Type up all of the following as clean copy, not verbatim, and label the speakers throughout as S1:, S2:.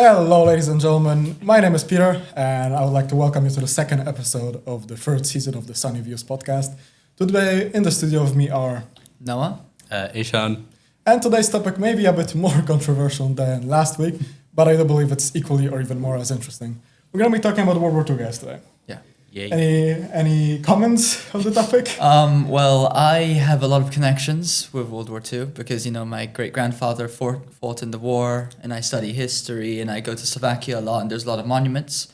S1: Hello, ladies and gentlemen. My name is Peter, and I would like to welcome you to the second episode of the third season of the Sunny Views podcast. Today, in the studio with me are
S2: Noah,
S3: Ishan.
S1: and today's topic may be a bit more controversial than last week, but I do believe it's equally or even more as interesting. We're going to be talking about World War II, guys, today.
S2: yeah.
S3: Yay.
S1: Any comments on the topic?
S2: Well, I have a lot of connections with World War II because, my great-grandfather fought in the war, and I study history, and I go to Slovakia a lot, and there's a lot of monuments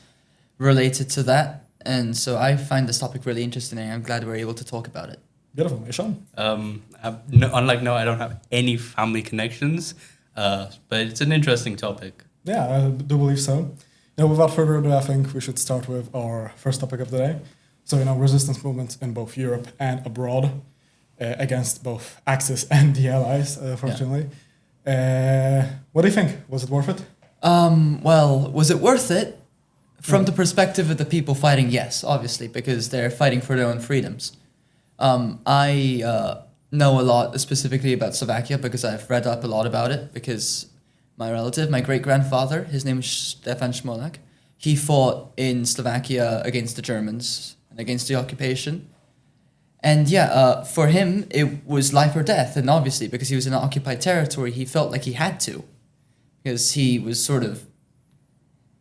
S2: related to that. And so I find this topic really interesting, and I'm glad we're able to talk about it.
S1: Beautiful, Ishan.
S3: Unlike Noah, I don't have any family connections, but it's an interesting topic.
S1: Yeah, I do believe so. Without further ado, I think we should start with our first topic of the day. So, resistance movements in both Europe and abroad against both Axis and the Allies, fortunately. What do you think? Was it worth it?
S2: Well, was it worth it? From the perspective of the people fighting, yes, obviously, because they're fighting for their own freedoms. I know a lot specifically about Slovakia because I've read up a lot about it because my relative, my great-grandfather, his name is Stefan Smolak, he fought in Slovakia against the Germans and against the occupation. And for him, it was life or death. And obviously, because he was in an occupied territory, he felt like he had to. Because he was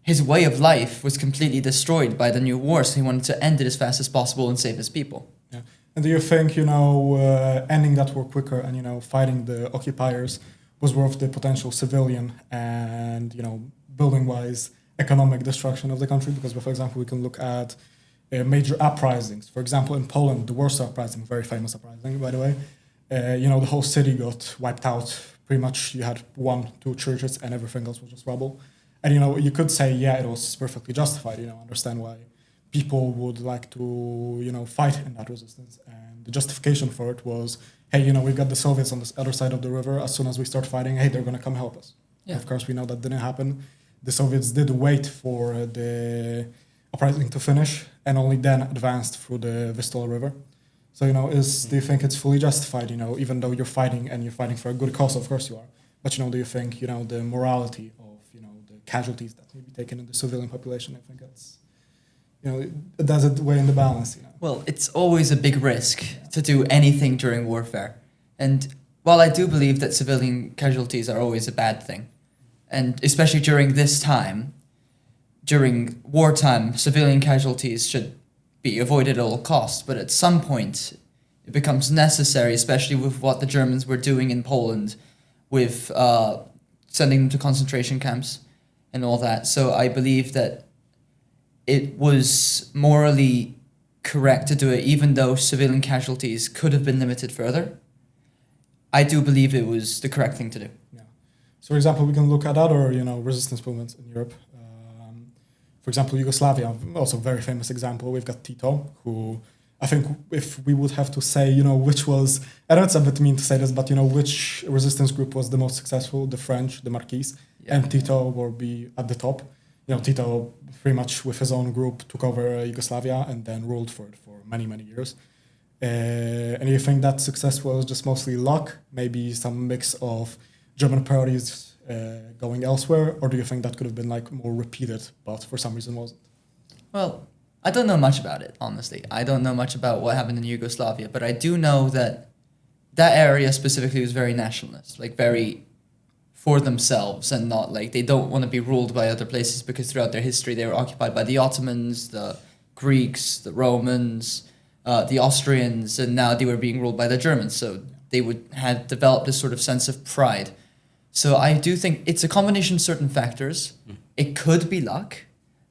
S2: his way of life was completely destroyed by the new war, so he wanted to end it as fast as possible and save his people.
S1: Yeah. And do you think, ending that war quicker and, fighting the occupiers was worth the potential civilian and, building-wise economic destruction of the country? Because, for example, we can look at major uprisings. For example, in Poland, the Warsaw Uprising, very famous uprising, by the way, the whole city got wiped out. Pretty much you had 1-2 churches and everything else was just rubble. And, you could say, it was perfectly justified, understand why people would like to, fight in that resistance. And the justification for it was, hey, we've got the Soviets on the other side of the river. As soon as we start fighting, hey, they're going to come help us.
S2: Yeah.
S1: Of course, we know that didn't happen. The Soviets did wait for the uprising to finish and only then advanced through the Vistula River. So, do you think it's fully justified, even though you're fighting and you're fighting for a good cause, of course you are. But, do you think, the morality of, the casualties that may be taken in the civilian population, I think that's, does it weigh in the balance,
S2: Well, it's always a big risk to do anything during warfare. And while I do believe that civilian casualties are always a bad thing, and especially during this time, during wartime, civilian casualties should be avoided at all costs. But at some point, it becomes necessary, especially with what the Germans were doing in Poland, with sending them to concentration camps and all that. So I believe that it was morally correct to do it, even though civilian casualties could have been limited further. I do believe it was the correct thing to do.
S1: Yeah. So, for example, we can look at other, resistance movements in Europe. For example, Yugoslavia, also a very famous example. We've got Tito, who I think if we would have to say, which was, I know it's a bit mean to say this, but, which resistance group was the most successful, the French, the Marquis, and Tito will be at the top. Tito pretty much with his own group took over Yugoslavia and then ruled for it for many, many years. And you think that success was just mostly luck, maybe some mix of German priorities going elsewhere, or do you think that could have been more repeated, but for some reason wasn't?
S2: Well, I don't know much about it, honestly. I don't know much about what happened in Yugoslavia, but I do know that that area specifically was very nationalist, very for themselves, and not they don't want to be ruled by other places because throughout their history they were occupied by the Ottomans, the Greeks, the Romans, the Austrians, and now they were being ruled by the Germans. So they would have developed this sort of sense of pride. So I do think it's a combination of certain factors. It could be luck,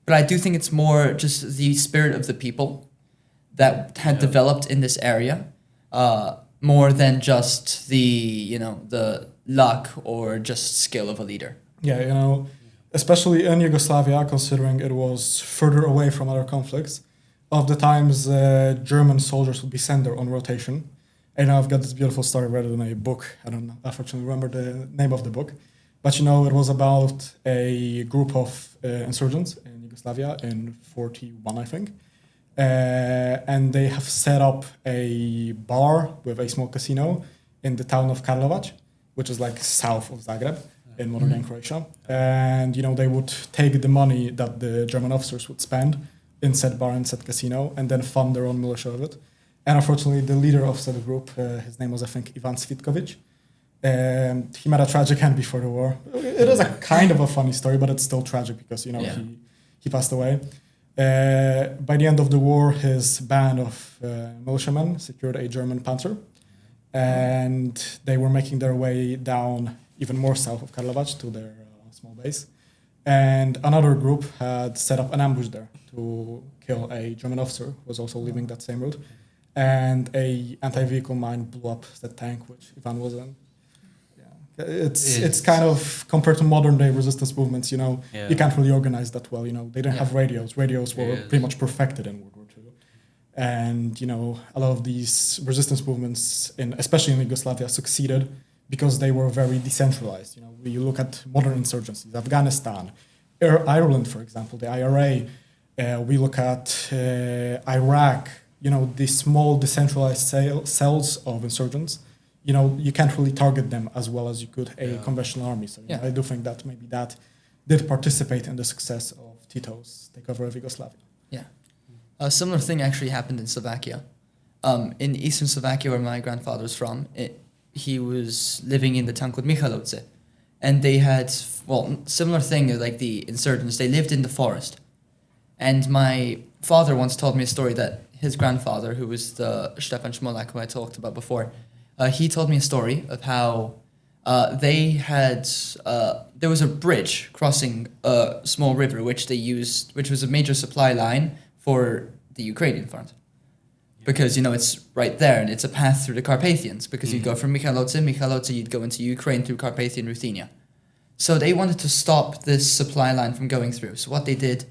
S2: but I do think it's more just the spirit of the people that had developed in this area, more than just the luck or just skill of a leader.
S1: Yeah, especially in Yugoslavia, considering it was further away from other conflicts, of the times German soldiers would be sent there on rotation. And I've got this beautiful story read in a book. I don't unfortunately remember the name of the book. But, it was about a group of insurgents in Yugoslavia in 41, I think. And they have set up a bar with a small casino in the town of Karlovac, which is south of Zagreb. in modern-day Croatia. And, they would take the money that the German officers would spend in said bar and said casino and then fund their own militia of it. And unfortunately, the leader of said group, his name was, I think, Ivan Svitkovic. He met a tragic end before the war. It is a kind of a funny story, but it's still tragic because, he passed away. By the end of the war, his band of militiamen secured a German panzer, and they were making their way down even more south of Karlovac to their small base. And another group had set up an ambush there to kill a German officer who was also leaving that same route. And a anti-vehicle mine blew up the tank which Ivan was in. It's kind of, compared to modern day resistance movements, you can't really organize that well. They didn't have radios. Radios were pretty much perfected in World War II. And, a lot of these resistance movements, especially in Yugoslavia, succeeded because they were very decentralized. You look at modern insurgencies, Afghanistan, Ireland, for example, the IRA. We look at Iraq, these small decentralized cells of insurgents. You can't really target them as well as you could a conventional army. So I do think that maybe that did participate in the success of Tito's takeover of Yugoslavia.
S2: Yeah. A similar thing actually happened in Slovakia. In eastern Slovakia, where my grandfather was from, he was living in the town called Michalovce. And they had, similar thing like the insurgents. They lived in the forest. And my father once told me a story that his grandfather, who was the Stefan Smolak, who I talked about before, he told me a story of how there was a bridge crossing a small river which they used, which was a major supply line for the Ukrainian front. Because, it's right there and it's a path through the Carpathians because you'd go from Michalovce, you'd go into Ukraine through Carpathian Ruthenia. So they wanted to stop this supply line from going through. So what they did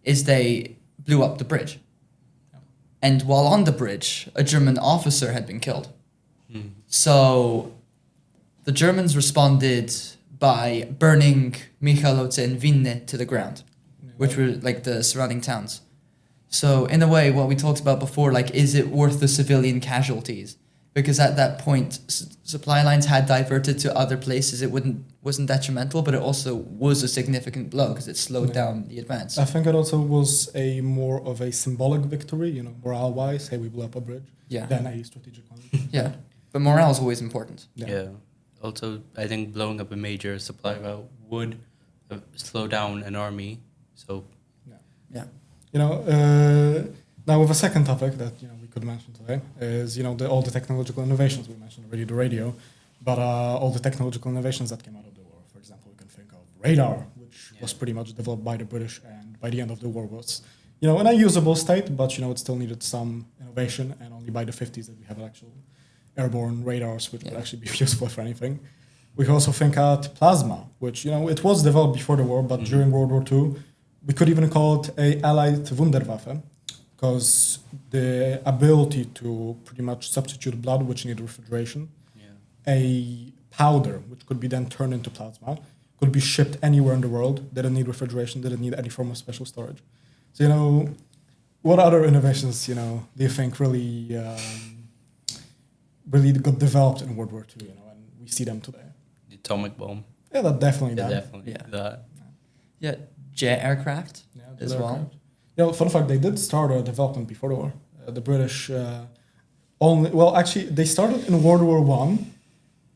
S2: is they blew up the bridge. And while on the bridge, a German officer had been killed. So the Germans responded by burning Michalovce and Vinne to the ground, which were like the surrounding towns. So in a way, what we talked about before, is it worth the civilian casualties? Because at that point, supply lines had diverted to other places. It wasn't detrimental, but it also was a significant blow because it slowed down the advance.
S1: I think it also was a more of a symbolic victory, morale-wise. Hey, we blew up a bridge. Than a strategic one.
S2: Yeah. But morale is always important.
S3: Yeah. Also, I think blowing up a major supply route would slow down an army. So,
S2: yeah.
S1: Now with a second topic that we could mention today is all the technological innovations we mentioned already, the radio, but all the technological innovations that came out of the war. For example, we can think of radar, which was pretty much developed by the British, and by the end of the war was in a usable state, but it still needed some innovation, and only by the 50s that we have actual airborne radars, which would actually be useful for anything. We can also think at plasma, which, it was developed before the war, but during World War II, we could even call it a Allied Wunderwaffe, because the ability to pretty much substitute blood, which needed refrigeration, a powder, which could be then turned into plasma, could be shipped anywhere in the world, didn't need refrigeration, didn't need any form of special storage. So, what other innovations, do you think really got developed in World War II, and we see them today?
S3: The atomic bomb.
S1: Yeah, that definitely.
S2: Yeah, jet aircraft as well.
S1: Yeah, fun fact, they did start a development before the war. The British they started in World War I.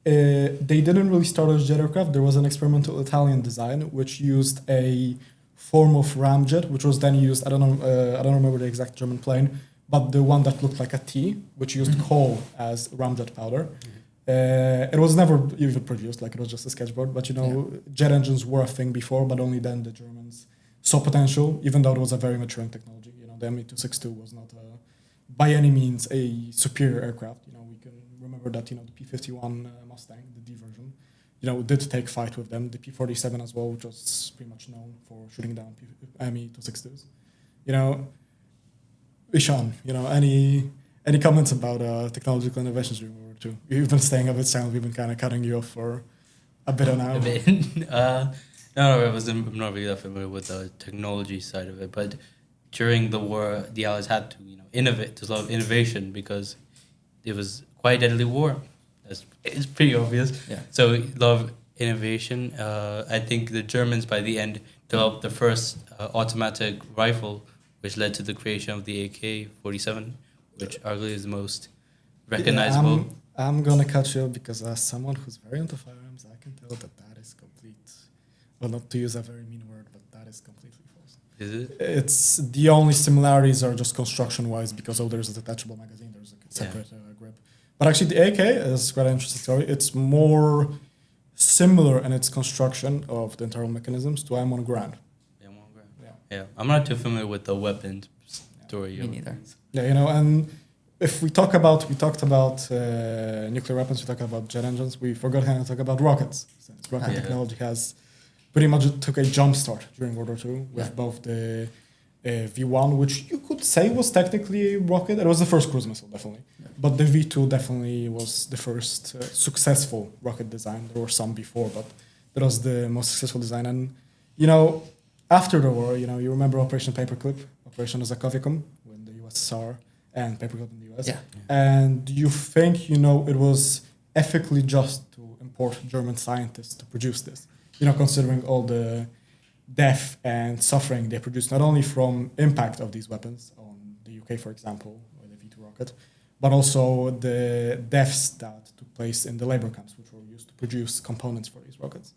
S1: They didn't really start as jet aircraft. There was an experimental Italian design which used a form of ramjet, which was then used, I don't remember the exact German plane, but the one that looked like a T, which used coal as ramjet powder. It was never even produced, it was just a sketchboard, but jet engines were a thing before, but only then the Germans saw potential, even though it was a very maturing technology. The Me-262 was not by any means a superior aircraft. We can remember that, the P-51 Mustang, the D version, did take fight with them. The P-47 as well, which was pretty much known for shooting down Me-262s. Ishan, any comments about technological innovations during World War II? You've been staying a bit silent. We've been kind of cutting you off for a bit now.
S3: A bit. No, I'm not really that familiar with the technology side of it, but during the war, the Allies had to, innovate. There's a lot of innovation because it was quite a deadly war. It's pretty obvious.
S2: Yeah.
S3: So a lot of innovation. I think the Germans by the end developed the first automatic rifle, which led to the creation of the AK-47, which arguably is the most recognizable.
S1: Yeah, I'm gonna cut you because as someone who's very into firearms, I can tell that that is complete. Well, not to use a very mean word, but that is completely false.
S3: Is it?
S1: It's the only similarities are just construction-wise because there's a detachable magazine, there's a separate grip. But actually, the AK is quite an interesting story. It's more similar in its construction of the internal mechanisms to M1 Grand.
S3: Yeah, I'm not too familiar with the weapons story.
S2: Me neither.
S1: Yeah, and if we talked about nuclear weapons, we talked about jet engines. We forgot to talk about rockets. Since rocket technology has pretty much took a jump start during World War II with both the V1, which you could say was technically a rocket. It was the first cruise missile, definitely. Yeah. But the V2 definitely was the first successful rocket design. There were some before, but that was the most successful design. And, after the war, you remember Operation Paperclip, Operation Zakovikum, when the USSR and Paperclip in the US.
S2: Yeah.
S1: And do you think, it was ethically just to import German scientists to produce this? Considering all the death and suffering they produced, not only from impact of these weapons on the UK, for example, or the V2 rocket, but also the deaths that took place in the labor camps, which were used to produce components for these rockets.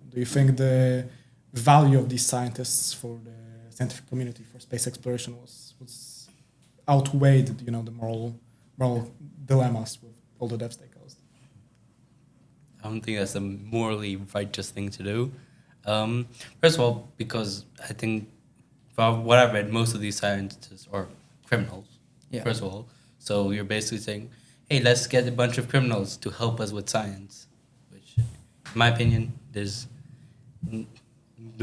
S1: Do you think the value of these scientists for the scientific community for space exploration was outweighed, the moral dilemmas with all the deaths they caused?
S3: I don't think that's a morally righteous thing to do. First of all, because I think, from what I've read, most of these scientists are criminals, first of all. So you're basically saying, hey, let's get a bunch of criminals to help us with science, which, in my opinion, is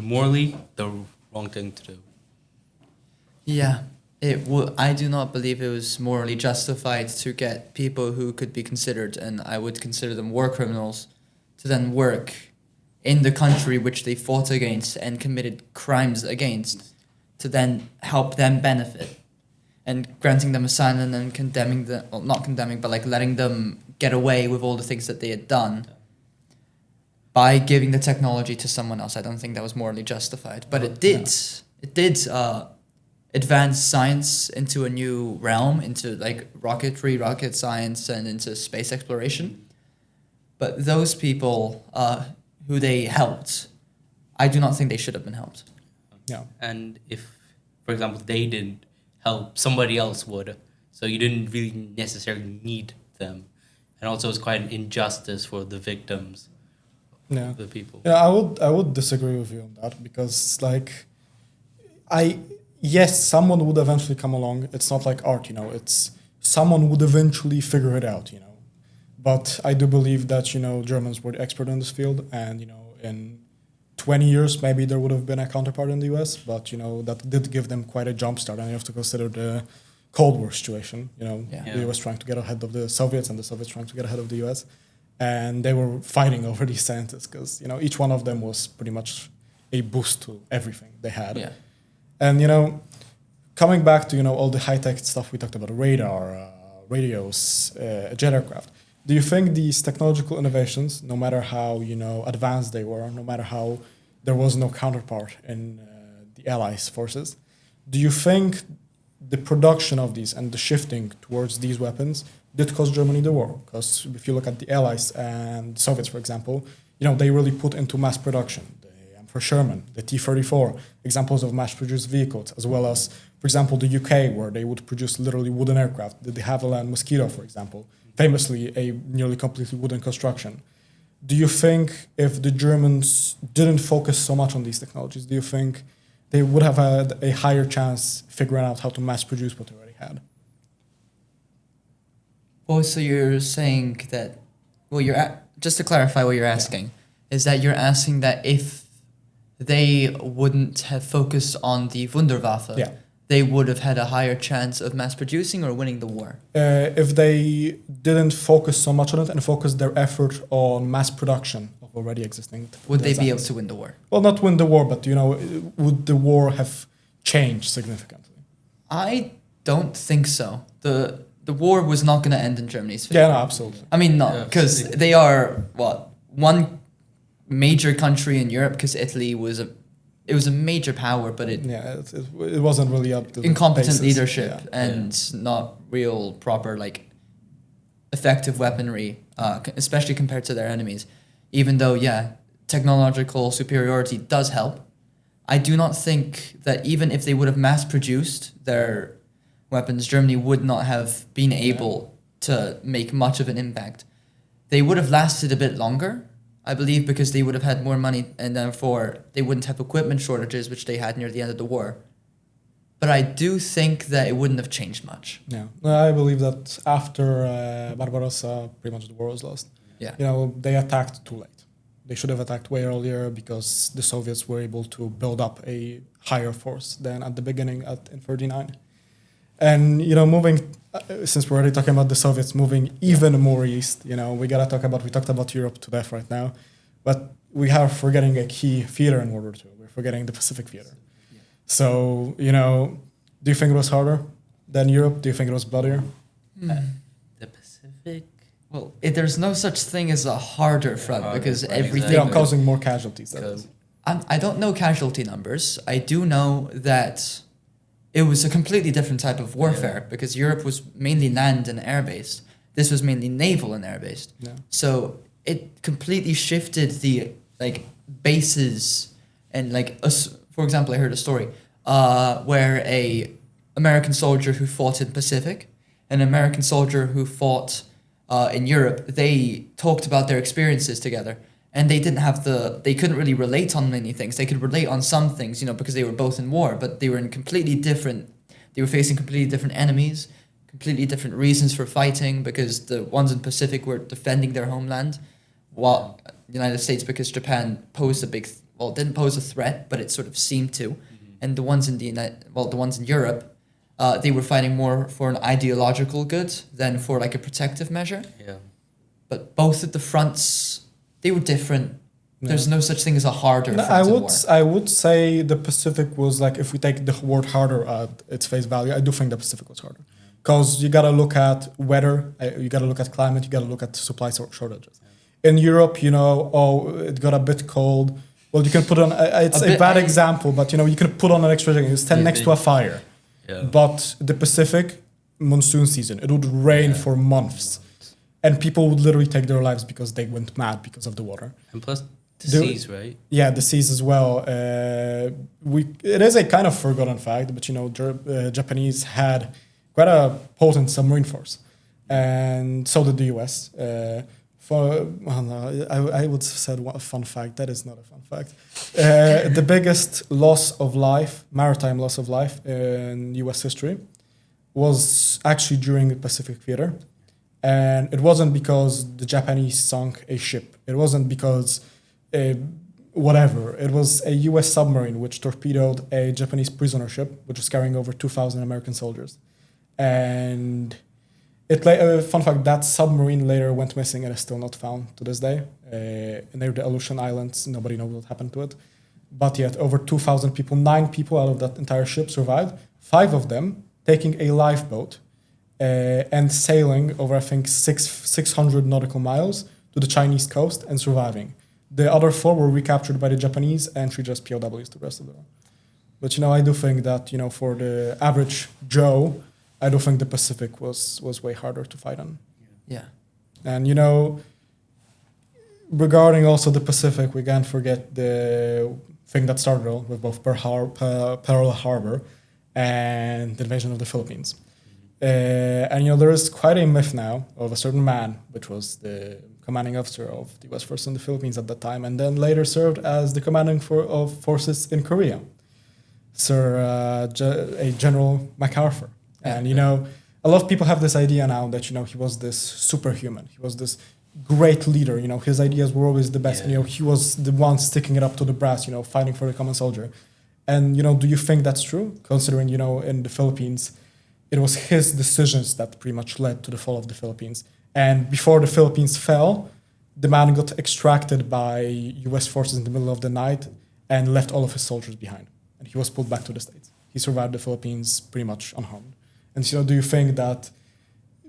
S3: morally the wrong thing to do.
S2: Yeah, I do not believe it was morally justified to get people who could be considered, and I would consider them war criminals, to then work in the country which they fought against and committed crimes against, to then help them benefit, and granting them asylum and condemning them, well, not condemning, but like letting them get away with all the things that they had done by giving the technology to someone else. I don't think that was morally justified, but it did. Yeah. It did advance science into a new realm, into like rocketry, rocket science, and into space exploration. But those people who they helped, I do not think they should have been helped.
S1: Yeah.
S3: And if, for example, they didn't help, somebody else would. So you didn't really necessarily need them. And also it's quite an injustice for the victims.
S1: Yeah.
S3: The people.
S1: Yeah, I would disagree with you on that because yes, someone would eventually come along. It's not like art, it's someone would eventually figure it out, But I do believe that, Germans were the expert in this field and, in 20 years, maybe there would have been a counterpart in the US, but, that did give them quite a jump start. And you have to consider the Cold War situation, the US trying to get ahead of the Soviets and the Soviets trying to get ahead of the US. And they were fighting over these scientists because, each one of them was pretty much a boost to everything they had.
S2: Yeah.
S1: And, coming back to, all the high-tech stuff we talked about, radar, radios, jet aircraft, do you think these technological innovations, no matter how, advanced they were, no matter how there was no counterpart in the Allies' forces, do you think the production of these and the shifting towards these weapons did cost Germany the war? Because if you look at the Allies and the Soviets, for example, they really put into mass production. For Sherman, the T-34, examples of mass-produced vehicles, as well as, for example, the UK, where they would produce literally wooden aircraft, the de Havilland Mosquito, for example, famously a nearly completely wooden construction. Do you think if the Germans didn't focus so much on these technologies, do you think they would have had a higher chance figuring out how to mass-produce what they already had?
S2: Well, so you're saying that, just to clarify what you're asking, is that you're asking that if they wouldn't have focused on the Wunderwaffe, they would have had a higher chance of mass producing or winning the war?
S1: If they didn't focus so much on it and focus their effort on mass production of already existing
S2: would they be able to win the war?
S1: Well, not win the war, but, would the war have changed significantly?
S2: I don't think so. The war was not going to end in Germany's favor.
S1: Yeah, no, absolutely.
S2: I mean, no, because they are, one major country in Europe, because Italy was a major power, but
S1: it wasn't really up to the
S2: incompetent
S1: basis.
S2: leadership
S1: Yeah.
S2: and not real proper like effective weaponry, especially compared to their enemies. Even though technological superiority does help, I do not think that even if they would have mass produced their weapons, Germany would not have been able to make much of an impact. They would have lasted a bit longer, I believe, because they would have had more money and therefore they wouldn't have equipment shortages, which they had near the end of the war. But I do think that it wouldn't have changed much.
S1: Yeah, I believe that after Barbarossa, pretty much the war was lost.
S2: Yeah.
S1: They attacked too late. They should have attacked way earlier because the Soviets were able to build up a higher force than at the beginning in 1939. And, moving, since we're already talking about the Soviets moving even more east, we talked about Europe to death right now, but we are forgetting a key theater in World War II. We're forgetting the Pacific theater. Yeah. So, do you think it was harder than Europe? Do you think it was bloodier?
S3: The Pacific?
S2: Well, there's no such thing as a harder front because everything...
S1: Exactly. Causing more casualties. That is.
S2: I don't know casualty numbers. I do know that it was a completely different type of warfare because Europe was mainly land and air-based. This was mainly naval and air-based. Yeah. So it completely shifted the bases and for example, I heard a story where a American soldier who fought in Pacific, an American soldier who fought in Europe, they talked about their experiences together. And they couldn't really relate on many things. They could relate on some things, because they were both in war, but they were they were facing completely different enemies, completely different reasons for fighting, because the ones in Pacific were defending their homeland, while the United States, because Japan didn't pose a threat, but it sort of seemed to. Mm-hmm. And the ones in Europe, they were fighting more for an ideological good than for a protective measure. Yeah. But both at the fronts, they were different. Yeah. There's no such thing as a harder front in war.
S1: I would say the Pacific was if we take the word harder at its face value, I do think the Pacific was harder. Because you got to look at weather, you got to look at climate, you got to look at supply shortages. Yeah. In Europe, it got a bit cold. Well, you can put on, it's a bad example, but you could put on an extra jacket. You stand next to a fire. Yeah. But the Pacific, monsoon season, it would rain for months. And people would literally take their lives because they went mad because of the water.
S3: And plus the seas, right?
S1: Yeah, the seas as well. It is a kind of forgotten fact, but Japanese had quite a potent submarine force, and so did the US. I would have said a fun fact. That is not a fun fact. The biggest maritime loss of life in US history was actually during the Pacific theater. And it wasn't because the Japanese sunk a ship. It wasn't because whatever. It was a US submarine which torpedoed a Japanese prisoner ship, which was carrying over 2,000 American soldiers. And fun fact, that submarine later went missing and is still not found to this day. Near the Aleutian Islands, nobody knows what happened to it. But yet, over 2,000 people, 9 people out of that entire ship survived. 5 of them taking a lifeboat and sailing over, I think, 600 nautical miles to the Chinese coast and surviving. The other 4 were recaptured by the Japanese and treated as POWs the rest of the world. But, I do think that, for the average Joe, I do think the Pacific was way harder to fight on.
S2: Yeah.
S1: And, regarding also the Pacific, we can't forget the thing that started all with both Pearl Harbor and the invasion of the Philippines. And there is quite a myth now of a certain man, which was the commanding officer of the U.S. forces in the Philippines at that time, and then later served as the commanding of forces in Korea, General MacArthur. And a lot of people have this idea now that he was this superhuman. He was this great leader. His ideas were always the best. Yeah. He was the one sticking it up to the brass. Fighting for the common soldier. And do you think that's true? Considering in the Philippines, it was his decisions that pretty much led to the fall of the Philippines. And before the Philippines fell, the man got extracted by U.S. forces in the middle of the night and left all of his soldiers behind. And he was pulled back to the States. He survived the Philippines pretty much unharmed. And do you think that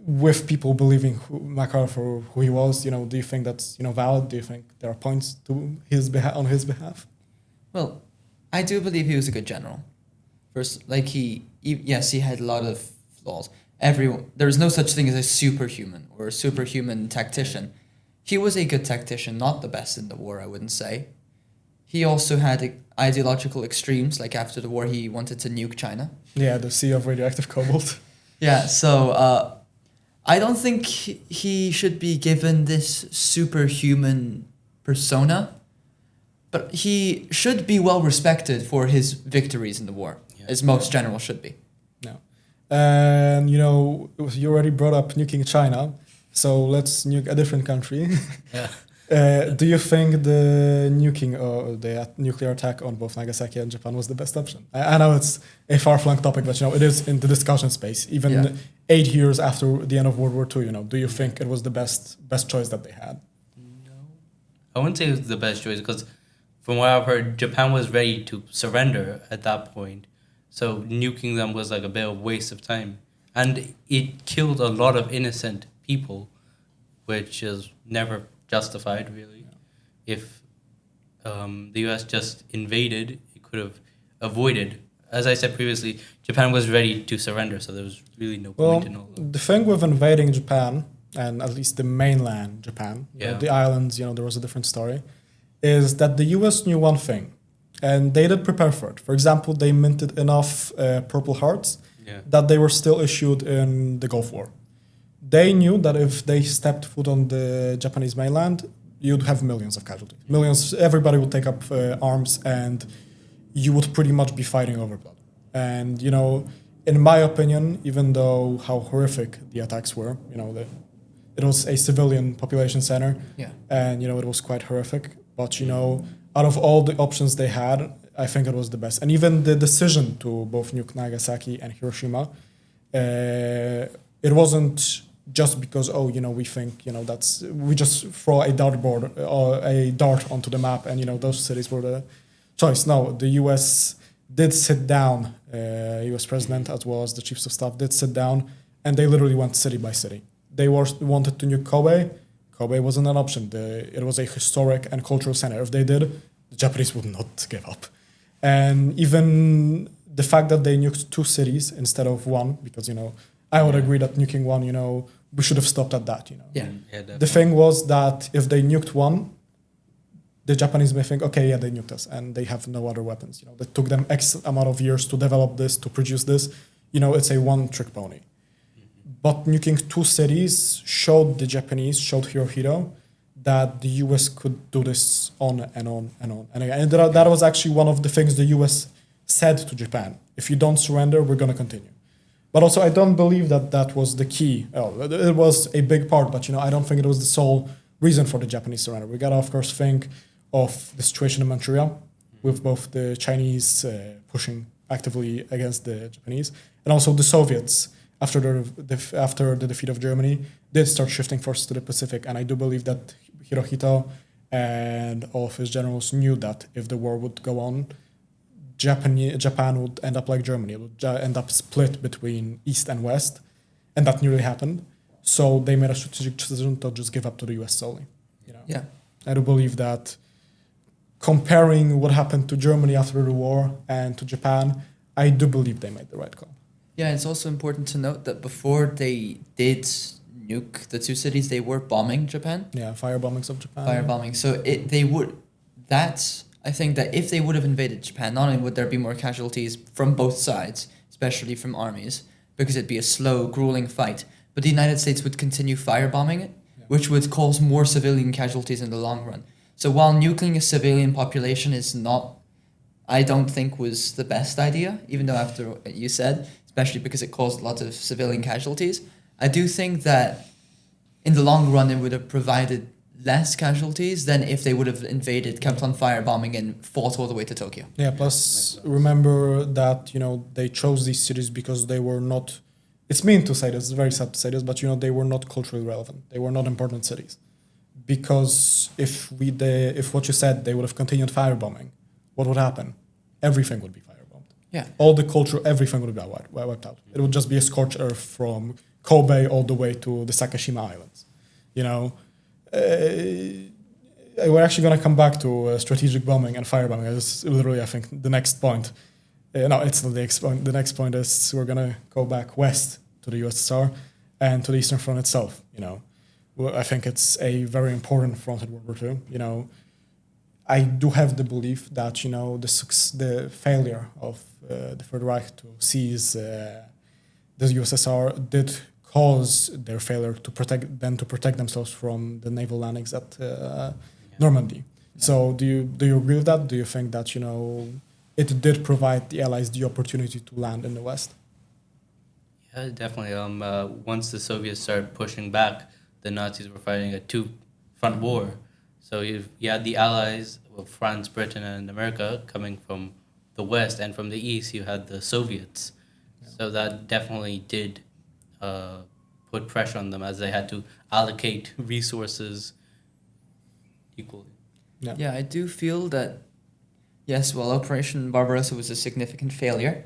S1: with people believing MacArthur who he was, do you think that's valid? Do you think there are points to on his behalf?
S2: Well, I do believe he was a good general. First, like yes, he had a lot of flaws. There is no such thing as a superhuman or a superhuman tactician. He was a good tactician, not the best in the war, I wouldn't say. He also had ideological extremes, like after the war he wanted to nuke China.
S1: Yeah, the sea of radioactive cobalt.
S2: Yeah, so I don't think he should be given this superhuman persona, but he should be well respected for his victories in the war, as most generals should be.
S1: No. And, you already brought up nuking China, so let's nuke a different country.
S3: Yeah.
S1: Do you think the nuking or the nuclear attack on both Nagasaki and Japan was the best option? I know it's a far-flung topic, but it is in the discussion space. Even 8 years after the end of World War II, do you think it was the best choice that they had?
S3: No. I wouldn't say it was the best choice because from what I've heard, Japan was ready to surrender at that point. So nuking them was like a bit of a waste of time. And it killed a lot of innocent people, which is never justified, really. If the US just invaded, it could have avoided. As I said previously, Japan was ready to surrender, so there was really no point in all that.
S1: The thing with invading Japan, and at least the mainland Japan, the islands, there was a different story, is that the US knew one thing, and they did prepare for it. For example, they minted enough Purple Hearts that they were still issued in the Gulf War. They knew that if they stepped foot on the Japanese mainland, you'd have millions of casualties. Millions, everybody would take up arms, and you would pretty much be fighting over blood. And, in my opinion, even though how horrific the attacks were, it was a civilian population center, and, it was quite horrific. But, out of all the options they had, I think it was the best. And even the decision to both nuke Nagasaki and Hiroshima, it wasn't just because, we think, we just throw a dartboard or a dart onto the map and, those cities were the choice. No, the US did sit down, US president as well as the chiefs of staff did sit down, and they literally went city by city. They wanted to nuke Kobe. Kobe wasn't an option. It was a historic and cultural center. If they did, the Japanese would not give up. And even the fact that they nuked 2 cities instead of 1, because, I would agree that nuking 1, we should have stopped at that,
S2: Yeah.
S1: The thing was that if they nuked 1, the Japanese may think, okay, they nuked us, and they have no other weapons. That took them X amount of years to develop this, to produce this. It's a one-trick pony. But nuking 2 cities showed the Japanese, showed Hirohito, that the US could do this on and on and on. And again, and that was actually one of the things the US said to Japan. If you don't surrender, we're going to continue. But also, I don't believe that was the key. It was a big part, but I don't think it was the sole reason for the Japanese surrender. We got to, of course, think of the situation in Manchuria, with both the Chinese pushing actively against the Japanese, and also the Soviets, after the defeat of Germany, did start shifting forces to the Pacific. And I do believe that Hirohito and all of his generals knew that if the war would go on, Japan would end up like Germany. It would end up split between East and West, and that nearly happened. So they made a strategic decision to just give up to the US solely.
S2: Yeah.
S1: I do believe that comparing what happened to Germany after the war and to Japan, I do believe they made the right call.
S2: Yeah, it's also important to note that before they did nuke the 2 cities, they were bombing Japan.
S1: Yeah, firebombings of Japan.
S2: Firebombing. So I think that if they would have invaded Japan, not only would there be more casualties from both sides, especially from armies, because it'd be a slow, grueling fight, but the United States would continue firebombing it, which would cause more civilian casualties in the long run. So while nuclear a civilian population is not, I don't think was the best idea, even though after what you said, especially because it caused lots of civilian casualties, I do think that in the long run it would have provided less casualties than if they would have invaded, kept on firebombing, and fought all the way to Tokyo.
S1: Yeah, plus remember that, they chose these cities because they were not, it's mean to say this, it's very sad to say this, but, they were not culturally relevant. They were not important cities. Because if what you said, they would have continued firebombing, what would happen? Everything would be firebombed.
S2: Yeah.
S1: All the culture, everything would be wiped out. It would just be a scorched earth from Kobe all the way to the Sakashima Islands. You know, we're actually going to come back to strategic bombing and firebombing. That's literally, I think, the next point. No, it's not the next point. The next point is we're going to go back west to the USSR and to the Eastern Front itself. You know, well, I think it's a very important front in World War II. You know, I do have the belief that, you know, the failure of the Third Reich to seize the USSR did cause their failure to protect themselves from the naval landings at Normandy. So do you agree with that? Do you think that, you know, it did provide the Allies the opportunity to land in the West?
S3: Yeah, definitely. Once the Soviets started pushing back, the Nazis were fighting a two-front war. So you had the Allies, well, France, Britain, and America coming from the West, and from the East you had the Soviets. Yeah. So that definitely did put pressure on them as they had to allocate resources equally.
S2: Yeah, I do feel that, yes, while Operation Barbarossa was a significant failure,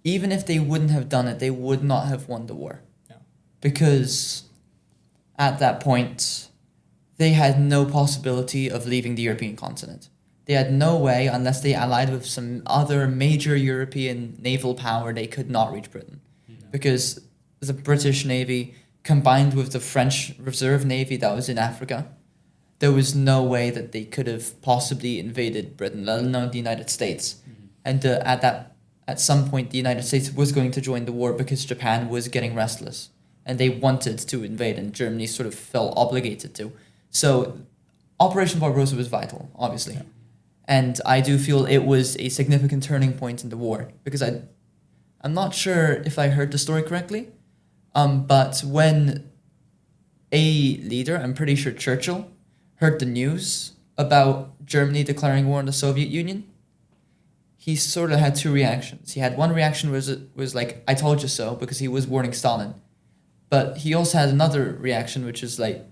S2: even if they wouldn't have done it, they would not have won the war.
S1: Yeah.
S2: Because at that point, they had no possibility of leaving the European continent. They had no way, unless they allied with some other major European naval power, they could not reach Britain. Yeah. Because the British Navy, combined with the French Reserve Navy that was in Africa, there was no way that they could have possibly invaded Britain, let alone the United States. Mm-hmm. And at some point, the United States was going to join the war because Japan was getting restless. And they wanted to invade, and Germany sort of felt obligated to. So Operation Barbarossa was vital, obviously. Yeah. And I do feel it was a significant turning point in the war, because I'm not sure if I heard the story correctly, but when a leader, I'm pretty sure Churchill, heard the news about Germany declaring war on the Soviet Union, he sort of had two reactions. He had one reaction was like, I told you so, because he was warning Stalin. But he also had another reaction, which is like,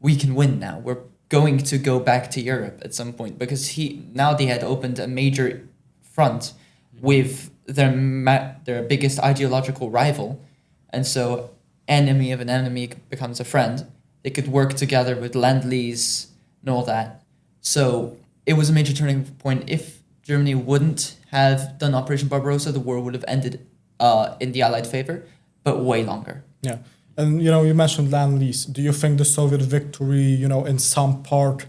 S2: we can win now. We're going to go back to Europe at some point, because now they had opened a major front with their biggest ideological rival. And so enemy of an enemy becomes a friend. They could work together with Lend-Lease and all that. So it was a major turning point. If Germany wouldn't have done Operation Barbarossa, the war would have ended in the Allied favor, but way longer.
S1: Yeah. And, you know, you mentioned Lend-Lease. Do you think the Soviet victory, you know, in some part,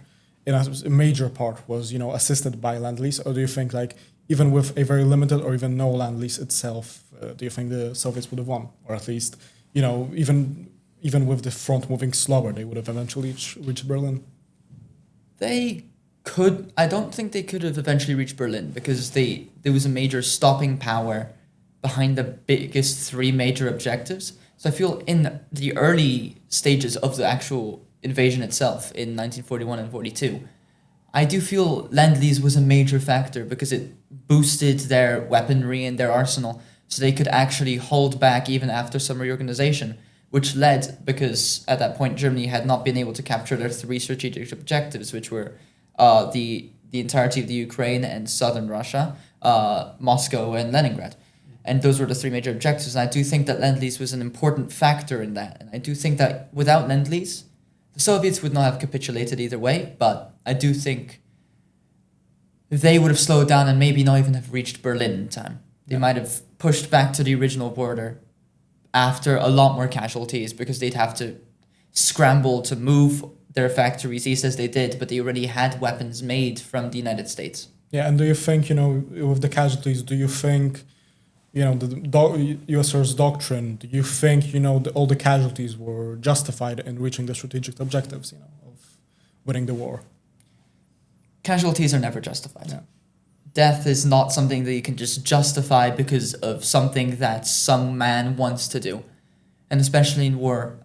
S1: in a major part, was, you know, assisted by Lend-Lease? Or do you think, like, even with a very limited or even no Lend-Lease itself, do you think the Soviets would have won? Or at least, you know, even with the front moving slower, they would have eventually reached Berlin?
S2: They could. I don't think they could have eventually reached Berlin, because there was a major stopping power behind the biggest three major objectives. So I feel in the early stages of the actual invasion itself in 1941 and 42, I do feel Lend-Lease was a major factor, because it boosted their weaponry and their arsenal, so they could actually hold back even after some reorganization, which led, because at that point Germany had not been able to capture their three strategic objectives, which were the entirety of the Ukraine and southern Russia, Moscow and Leningrad. And those were the three major objectives. And I do think that Lend-Lease was an important factor in that. And I do think that without Lend-Lease, the Soviets would not have capitulated either way. But I do think they would have slowed down and maybe not even have reached Berlin in time. They might have pushed back to the original border after a lot more casualties, because they'd have to scramble to move their factories east as they did. But they already had weapons made from the United States.
S1: Yeah, and do you think, you know, with the casualties, do you think, you know, the USSR's doctrine, do you think, you know, all the casualties were justified in reaching the strategic objectives, you know, of winning the war?
S2: Casualties are never justified.
S1: Yeah.
S2: Death is not something that you can just justify because of something that some man wants to do. And especially in war,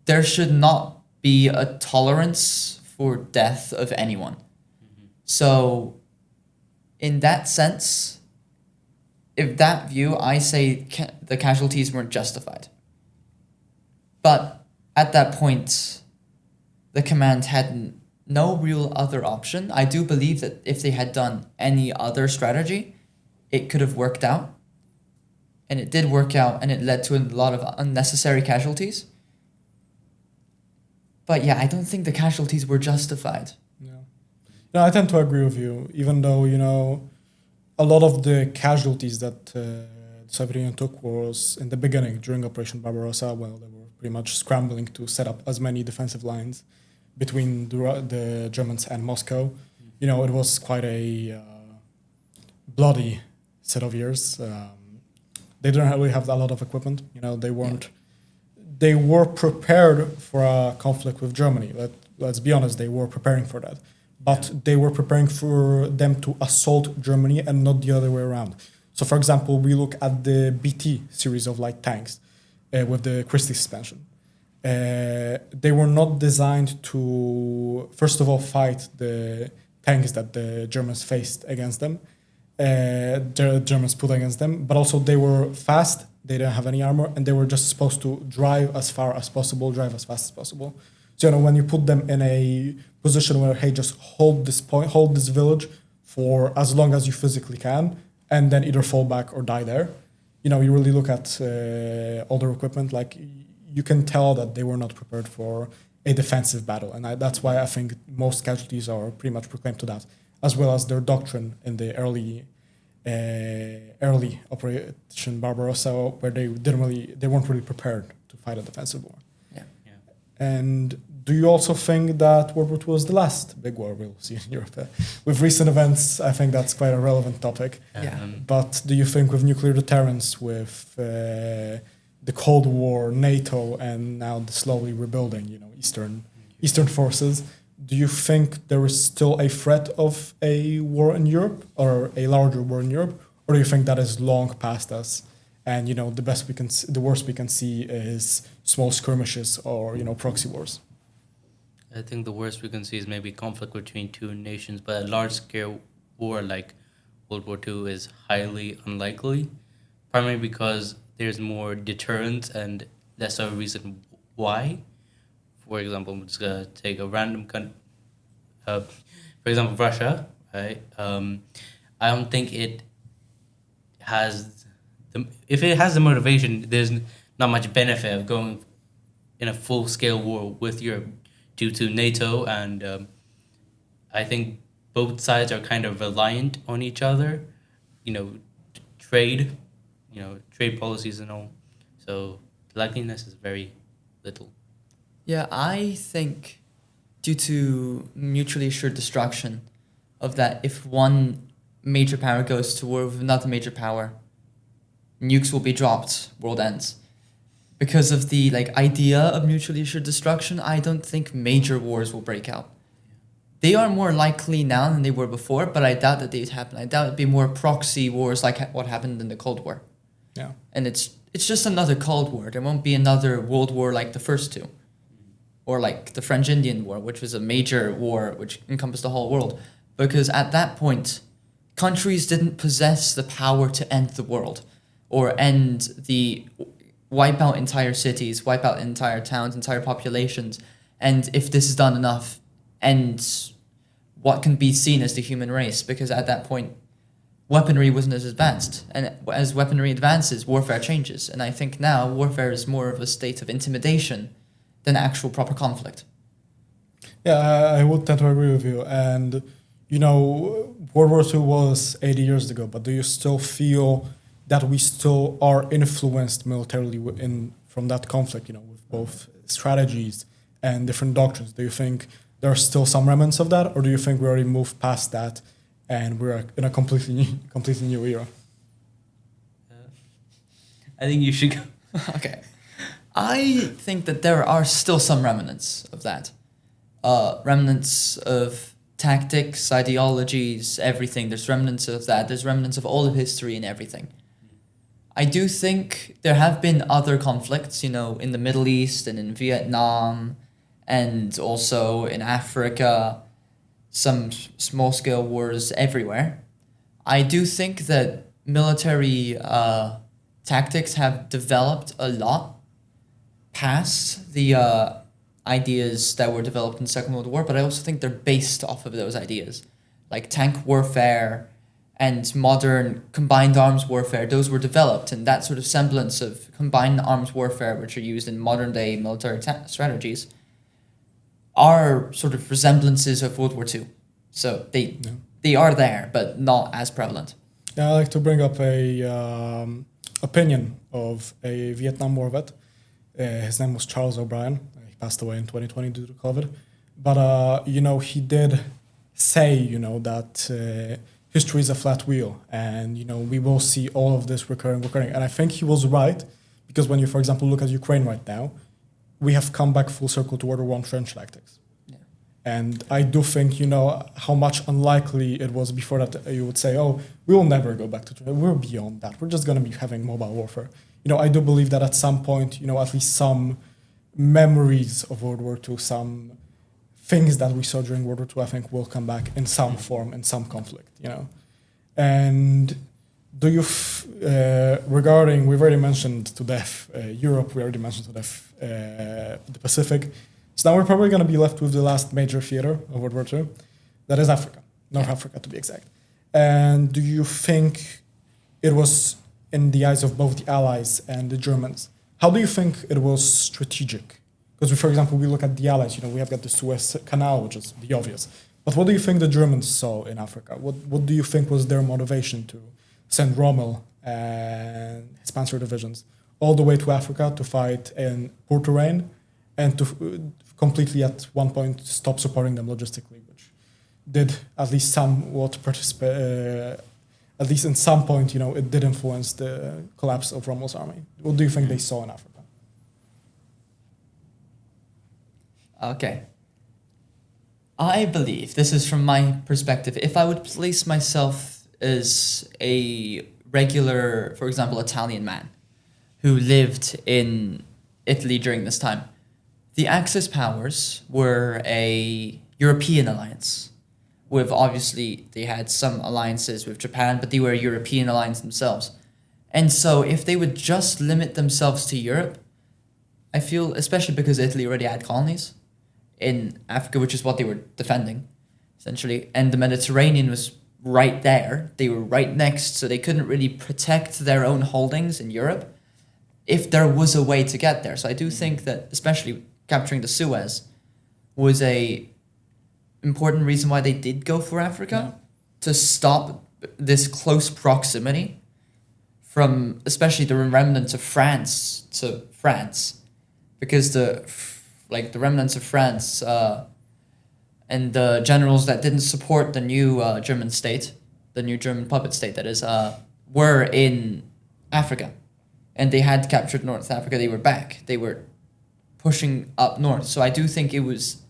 S2: there should not be a tolerance for death of anyone. Mm-hmm. So, in that sense, if that view, I say the casualties weren't justified. But at that point, the command had no real other option. I do believe that if they had done any other strategy, it could have worked out. and it did work out, and it led to a lot of unnecessary casualties. But yeah, I don't think the casualties were justified.
S1: Yeah. No, I tend to agree with you, even though, a lot of the casualties that the Soviet Union took was in the beginning during Operation Barbarossa, when they were pretty much scrambling to set up as many defensive lines between the Germans and Moscow. It was quite a bloody set of years. They didn't really have a lot of equipment. They weren't. Yeah. They were prepared for a conflict with Germany. Let's be honest, they were preparing for that. But they were preparing for them to assault Germany and not the other way around. So, for example, we look at the BT series of light tanks with the Christie suspension. They were not designed to, first of all, fight the tanks that the Germans faced against them, the Germans put against them, but also they were fast, they didn't have any armor, and they were just supposed to drive as far as possible, drive as fast as possible. So, when you put them in a position where, hey, just hold this point, hold this village for as long as you physically can, and then either fall back or die there. You really look at older equipment, like you can tell that they were not prepared for a defensive battle. And that's why I think most casualties are pretty much proclaimed to that, as well as their doctrine in the early Operation Barbarossa, where they weren't really prepared to fight a defensive war.
S2: Yeah.
S1: And do you also think that World War II was the last big war we'll see in Europe? With recent events, I think that's quite a relevant topic.
S2: Yeah.
S1: But do you think with nuclear deterrence, with the Cold War, NATO, and now the slowly rebuilding, Eastern forces, do you think there is still a threat of a war in Europe or a larger war in Europe, or do you think that is long past us? And the worst we can see is small skirmishes or proxy wars.
S3: I think the worst we can see is maybe conflict between two nations, but a large-scale war like World War II is highly unlikely, primarily because there's more deterrence and that's a reason why. For example, I'm just going to take a random country. For example, Russia, right? I don't think it has... If it has the motivation, there's not much benefit of going in a full-scale war with Europe due to NATO, and I think both sides are kind of reliant on each other, trade policies and all. So the likeliness is very little.
S2: Yeah, I think due to mutually assured destruction of that, if one major power goes to war with another major power, nukes will be dropped, world ends. Because of the idea of mutually assured destruction, I don't think major wars will break out. They are more likely now than they were before, but I doubt that they'd happen. I doubt it'd be more proxy wars like what happened in the Cold War.
S1: Yeah.
S2: And it's just another Cold War. There won't be another World War like the first two. Or like the French-Indian War, which was a major war which encompassed the whole world. Because at that point, countries didn't possess the power to end the world or wipe out entire cities, wipe out entire towns, entire populations. And if this is done enough, end what can be seen as the human race. Because at that point, weaponry wasn't as advanced. And as weaponry advances, warfare changes. And I think now warfare is more of a state of intimidation than actual proper conflict.
S1: Yeah, I would tend to agree with you. And, World War II was 80 years ago, but do you still feel that we still are influenced militarily from that conflict, with both strategies and different doctrines? Do you think there are still some remnants of that, or do you think we already moved past that and we're in a completely new era?
S3: I think you should go.
S2: Okay. I think that there are still some remnants of that. Remnants of tactics, ideologies, everything. There's remnants of that. There's remnants of all of history and everything. I do think there have been other conflicts, in the Middle East and in Vietnam and also in Africa, some small-scale wars everywhere. I do think that military tactics have developed a lot past the ideas that were developed in the Second World War, but I also think they're based off of those ideas, like tank warfare and modern combined arms warfare, those were developed, and that sort of semblance of combined arms warfare, which are used in modern day military strategies, are sort of resemblances of World War II. So they are there, but not as prevalent.
S1: Yeah, I like to bring up a opinion of a Vietnam War vet. His name was Charles O'Brien. He passed away in 2020 due to COVID. But, he did say, that history is a flat wheel. And, we will see all of this recurring. And I think he was right. Because when you, for example, look at Ukraine right now, we have come back full circle to World War I trench tactics.
S2: Yeah.
S1: And I do think, how much unlikely it was before that you would say, oh, we will never go back to trench. We're beyond that. We're just going to be having mobile warfare. I do believe that at some point, at least some memories of World War II, some things that we saw during World War II, I think will come back in some form, in some conflict, And do you, regarding, we've already mentioned to death Europe, we already mentioned to death the Pacific. So now we're probably going to be left with the last major theater of World War II. That is Africa, North Africa to be exact. And do you think it was, in the eyes of both the Allies and the Germans, how do you think it was strategic? Because, for example, we look at the Allies, we have got the Suez Canal, which is the obvious. But what do you think the Germans saw in Africa? What do you think was their motivation to send Rommel and his panzer divisions all the way to Africa to fight in poor terrain and to completely at one point stop supporting them logistically, which did at least somewhat participate, at least in some point, it did influence the collapse of Rommel's army. What do you think they saw in Africa?
S2: Okay. I believe, this is from my perspective, if I would place myself as a regular, for example, Italian man who lived in Italy during this time, the Axis powers were a European alliance. With obviously, they had some alliances with Japan, but they were a European alliance themselves. And so if they would just limit themselves to Europe, I feel, especially because Italy already had colonies in Africa, which is what they were defending, essentially, and the Mediterranean was right there. They were right next, so they couldn't really protect their own holdings in Europe if there was a way to get there. So I do think that, especially capturing the Suez, was a important reason why they did go for Africa, to stop this close proximity from especially the remnants of France to France, because the remnants of France and the generals that didn't support the new German state, the new German puppet state that is, were in Africa, and they had captured North Africa. They were back. They were pushing up north. So I do think it was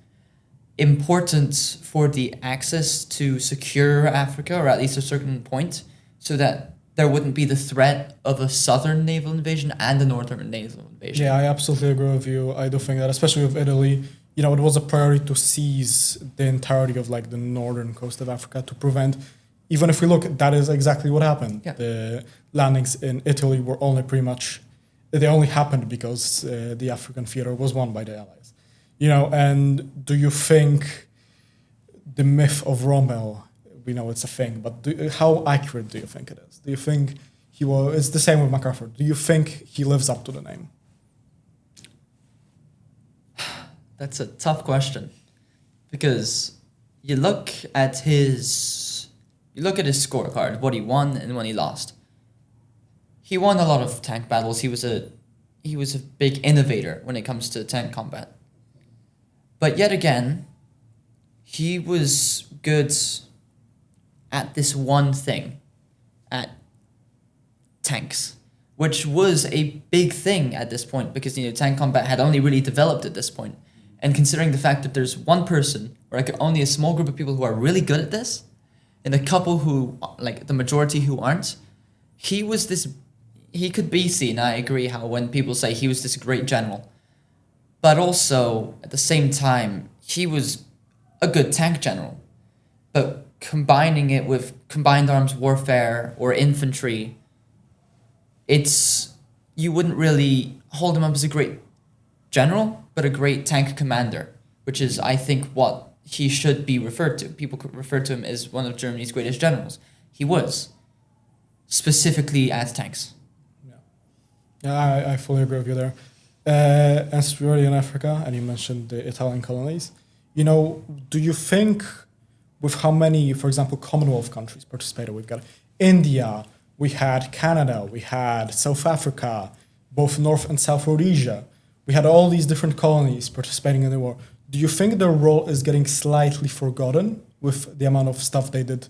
S2: important for the Axis to secure Africa, or at least a certain point, so that there wouldn't be the threat of a southern naval invasion and a northern naval invasion.
S1: Yeah, I absolutely agree with you. I do think that, especially with Italy, it was a priority to seize the entirety of the northern coast of Africa to prevent, even if we look, that is exactly what happened.
S2: Yeah.
S1: The landings in Italy were only they only happened because the African theater was won by the Allies. And do you think the myth of Rommel, we know it's a thing, but how accurate do you think it is? Do you think it's the same with MacArthur. Do you think he lives up to the name?
S2: That's a tough question, because you look at his scorecard, what he won and when he lost. He won a lot of tank battles. He was a big innovator when it comes to tank combat. But yet again, he was good at this one thing, at tanks, which was a big thing at this point, because tank combat had only really developed at this point. And considering the fact that there's one person, or only a small group of people who are really good at this, and a couple who, the majority who aren't, he could be seen, I agree, how when people say he was this great general, but also, at the same time, he was a good tank general. But combining it with combined arms warfare or infantry, you wouldn't really hold him up as a great general, but a great tank commander, which is, I think, what he should be referred to. People could refer to him as one of Germany's greatest generals. he was, specifically at tanks.
S1: Yeah, I fully agree with you there. And since we're already in Africa, and you mentioned the Italian colonies, do you think with how many, for example, Commonwealth countries participated, we've got India, we had Canada, we had South Africa, both North and South Rhodesia. We had all these different colonies participating in the war. Do you think their role is getting slightly forgotten with the amount of stuff they did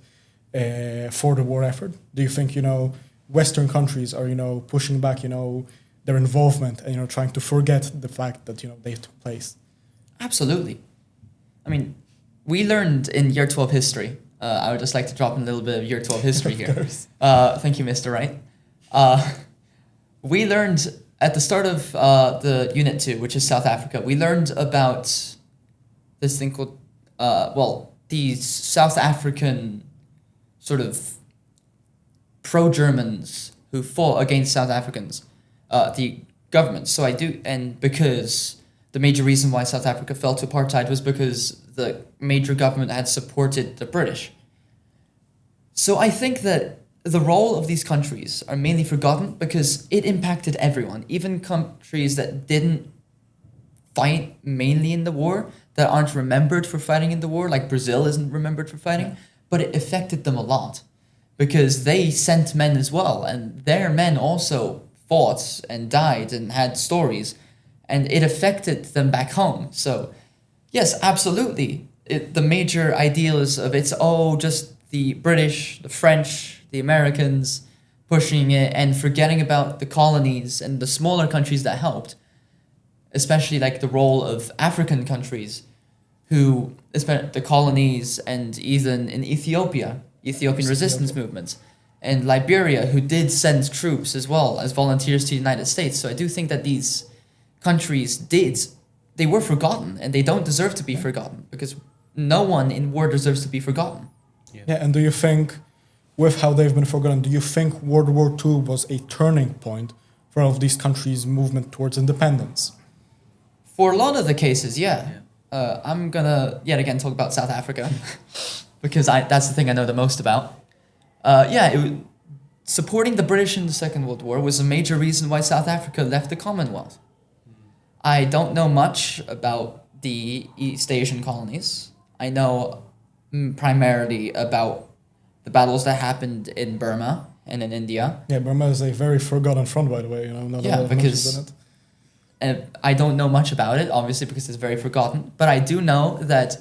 S1: for the war effort? Do you think, Western countries are, pushing back, their involvement and, trying to forget the fact that, they took place?
S2: Absolutely. I mean, we learned in year 12 history, I would just like to drop in a little bit of year 12 history here. Thank you, Mr. Wright. We learned at the start of the Unit 2, which is South Africa, we learned about this thing called, these South African sort of pro-Germans who fought against South Africans, the government. So and because the major reason why South Africa fell to apartheid was because the major government had supported the British. So I think that the role of these countries are mainly forgotten because it impacted everyone, even countries that didn't fight mainly in the war, that aren't remembered for fighting in the war, like Brazil isn't remembered for fighting, but it affected them a lot because they sent men as well, and their men also fought and died and had stories, and it affected them back home. So yes, absolutely. The major ideals of it's just the British, the French, the Americans pushing it and forgetting about the colonies and the smaller countries that helped, especially like the role of African countries who, the colonies, and even in Ethiopian resistance movements, and Liberia, who did send troops as well as volunteers to the United States. So I do think that these countries they were forgotten, and they don't deserve to be forgotten because no one in war deserves to be forgotten.
S1: Yeah, and do you think, with how they've been forgotten, do you think World War II was a turning point for all of these countries' movement towards independence?
S2: For a lot of the cases, yeah. I'm gonna yet again talk about South Africa because that's the thing I know the most about. Supporting the British in the Second World War was a major reason why South Africa left the Commonwealth. I don't know much about the East Asian colonies. I know primarily about the battles that happened in Burma and in India.
S1: Yeah, Burma is a very forgotten front, by the way. Not a lot of mentions in it.
S2: And I don't know much about it, obviously, because it's very forgotten. But I do know that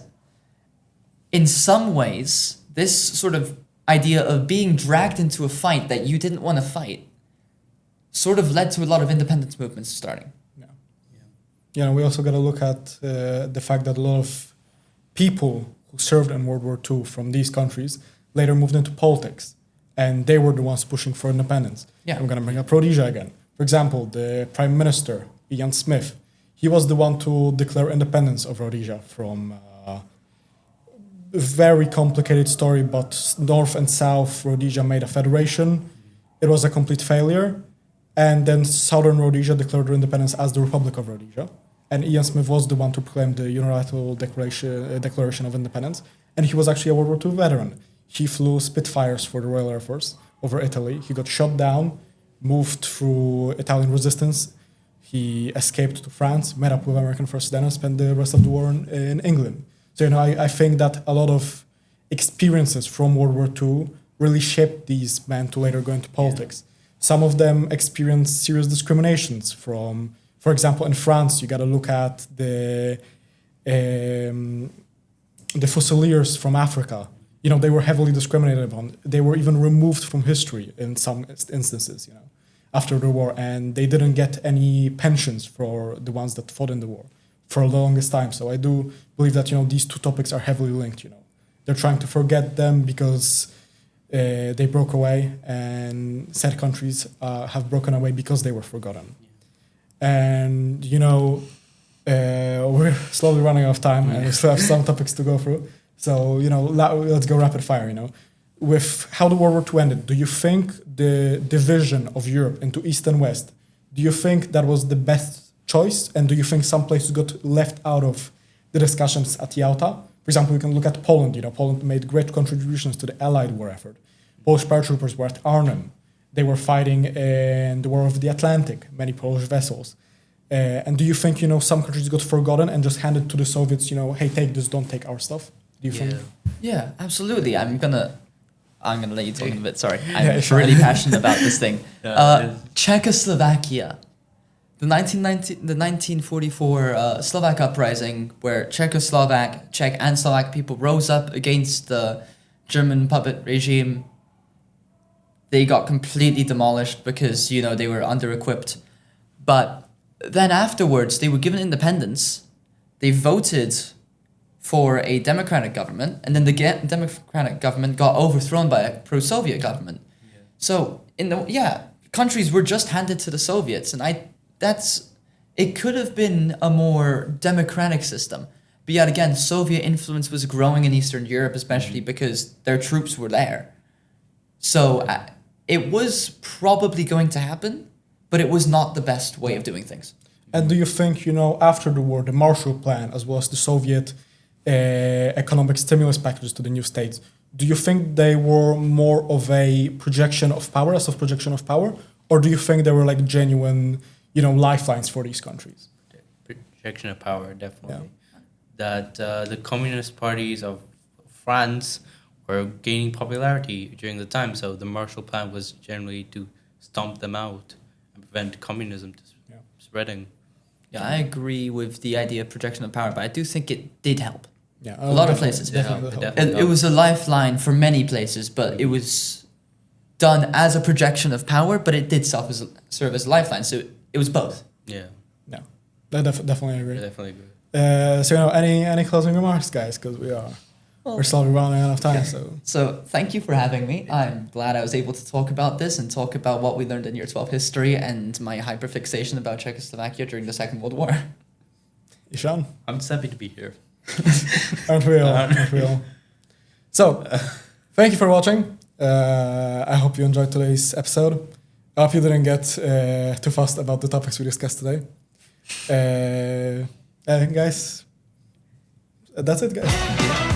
S2: in some ways, this sort of idea of being dragged into a fight that you didn't want to fight sort of led to a lot of independence movements starting.
S1: We also got to look at the fact that a lot of people who served in World War II from these countries later moved into politics, and they were the ones pushing for independence.
S2: Yeah.
S1: I'm going to bring up Rhodesia again. For example, the Prime Minister, Ian Smith, he was the one to declare independence of Rhodesia from a very complicated story, but North and South Rhodesia made a federation. It was a complete failure. And then Southern Rhodesia declared their independence as the Republic of Rhodesia. And Ian Smith was the one to proclaim the Unilateral Declaration of Independence. And he was actually a World War II veteran. He flew Spitfires for the Royal Air Force over Italy. He got shot down, moved through Italian resistance. He escaped to France, met up with American forces, then and spent the rest of the war in England. So, I think that a lot of experiences from World War II really shaped these men to later go into politics. Some of them experienced serious discriminations from, for example, in France, you got to look at the Fusiliers from Africa. They were heavily discriminated upon. They were even removed from history in some instances, after the war, and they didn't get any pensions for the ones that fought in the war for the longest time. So I do believe that, these two topics are heavily linked, They're trying to forget them because they broke away, and said countries have broken away because they were forgotten. And, we're slowly running out of time, and we still have some topics to go through. So, let's go rapid fire, With how the World War II ended, do you think the division of Europe into East and West, do you think that was the best choice? And do you think some places got left out of the discussions at Yalta? For example, we can look at Poland. Poland made great contributions to the Allied war effort. Polish paratroopers were at Arnhem. They were fighting in the War of the Atlantic, many Polish vessels. And do you think, some countries got forgotten and just handed to the Soviets, hey, take this, don't take our stuff? Do you think?
S2: Yeah, absolutely. I'm gonna let you talk in a bit. Sorry,
S1: Yeah,
S2: I'm
S1: sure.
S2: really passionate about this thing.
S3: Yeah,
S2: Czechoslovakia, the 1944 Slovak uprising, where Czech and Slovak people rose up against the German puppet regime. They got completely demolished because they were under-equipped. But then afterwards, they were given independence. They voted for a democratic government, and then the democratic government got overthrown by a pro-Soviet government.
S3: Yeah.
S2: So countries were just handed to the Soviets, and it could have been a more democratic system. But yet again, Soviet influence was growing in Eastern Europe, especially because their troops were there. So it was probably going to happen, but it was not the best way of doing things.
S1: And do you think, after the war, the Marshall Plan, as well as the Soviet economic stimulus packages to the new states, do you think they were more of a projection of power, a soft projection of power? Or do you think they were like genuine, lifelines for these countries?
S3: Projection of power, definitely. That the communist parties of France were gaining popularity during the time, so the Marshall Plan was generally to stomp them out and prevent communism spreading.
S2: Yeah, I agree with the idea of projection of power, but I do think it did help.
S1: Yeah,
S2: A lot of places.
S1: Definitely
S3: Yeah,
S1: helped.
S3: definitely.
S2: It was a lifeline for many places, but it was done as a projection of power, but it did serve as a lifeline, so it was both.
S3: Yeah,
S1: Yeah, I definitely
S3: I
S1: agree.
S3: definitely agree.
S1: So, any closing remarks, guys? Because we're slowly running out of time.
S2: So thank you for having me. I'm glad I was able to talk about this and talk about what we learned in Year 12 history and my hyperfixation about Czechoslovakia during the Second World War.
S1: Ishan,
S3: I'm just happy to be here.
S1: aren't we all? Aren't we all? So, thank you for watching. I hope you enjoyed today's episode. I hope you didn't get too fussed about the topics we discussed today. Guys, that's it, guys.